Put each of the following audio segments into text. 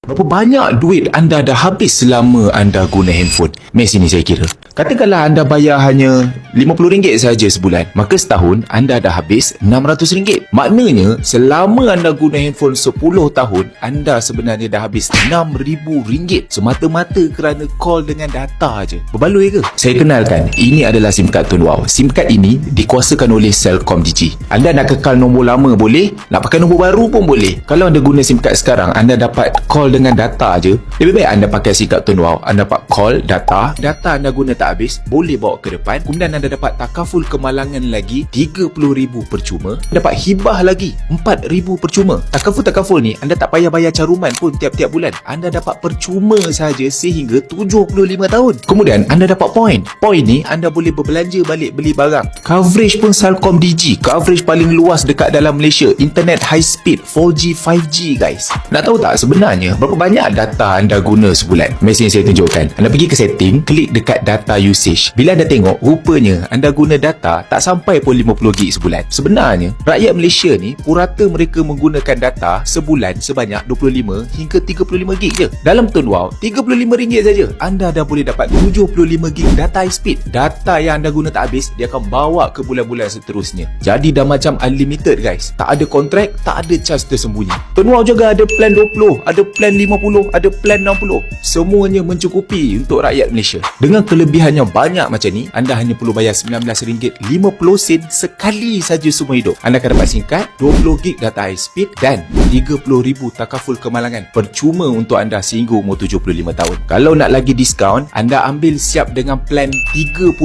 Berapa banyak duit anda dah habis selama anda guna handphone? Mari sini saya kira. Katakanlah anda bayar hanya RM50 saja sebulan, maka setahun anda dah habis RM600. Maknanya selama anda guna handphone 10 tahun, anda sebenarnya dah habis RM6,000 semata-mata kerana call dengan data aja. Berbaloi ke? Saya kenalkan, ini adalah SIM card Tun Wow. SIM card ini dikuasakan oleh Celcom Digi. Anda nak kekal nombor lama boleh, nak pakai nombor baru pun boleh. Kalau anda guna SIM card sekarang, anda dapat call dengan data aja. Lebih baik anda pakai SIM card Tun Wow. Anda dapat call, data anda guna tak habis, boleh bawa ke depan. Kemudian anda dapat takaful kemalangan lagi RM30,000 percuma. Dapat hibah lagi RM4,000 percuma. Takaful ni anda tak payah bayar caruman pun tiap-tiap bulan. Anda dapat percuma saja sehingga 75 tahun. Kemudian anda dapat point. Point ni anda boleh berbelanja balik beli barang. Coverage pun Celcom Digi. Coverage paling luas dekat dalam Malaysia. Internet high speed 4G 5G guys. Nak tahu tak sebenarnya berapa banyak data anda guna sebulan? Mari saya tunjukkan. Anda pergi ke setting, klik dekat data usage. Bila anda tengok, rupanya anda guna data tak sampai pun 50 gig sebulan. Sebenarnya, rakyat Malaysia ni purata mereka menggunakan data sebulan sebanyak 25 hingga 35 gig je. Dalam Tun Wow, RM35 saja anda dah boleh dapat 75 gig data high speed. Data yang anda guna tak habis, dia akan bawa ke bulan-bulan seterusnya. Jadi dah macam unlimited guys. Tak ada kontrak, tak ada charge tersembunyi. Tun Wow juga ada plan 20, ada plan 50, ada plan 60. Semuanya mencukupi untuk rakyat Malaysia. Dengan kelebihannya banyak macam ni, anda hanya perlu bayar RM19.50 sekali saja seumur hidup. Anda akan dapat SIM card, 20 gig data high speed dan RM30,000 takaful kemalangan percuma untuk anda sehingga umur 75 tahun. Kalau nak lagi diskaun, anda ambil siap dengan plan 35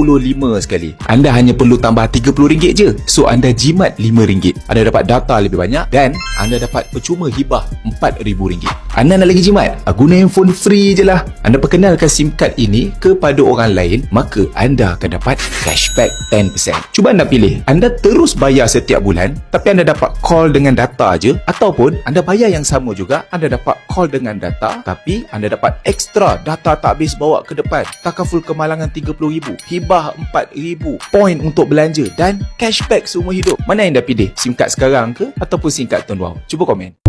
sekali. Anda hanya perlu tambah RM30 je. So anda jimat RM5. Anda dapat data lebih banyak dan anda dapat percuma hibah RM4,000. Anda nak lagi jimat? Guna handphone free je lah. Anda perkenalkan SIM card ini kepada orang lain, maka anda akan dapat cashback 10%. Cuba anda pilih. Anda terus bayar setiap bulan, tapi anda dapat call dengan data aja, ataupun anda bayar yang sama juga, anda dapat call dengan data, tapi anda dapat extra data tak habis bawa ke depan. Takaful kemalangan RM30,000, hibah RM4,000, point untuk belanja dan cashback seumur hidup. Mana yang anda pilih? SIM card sekarang ke ataupun SIM card Tun Wow? Cuba komen.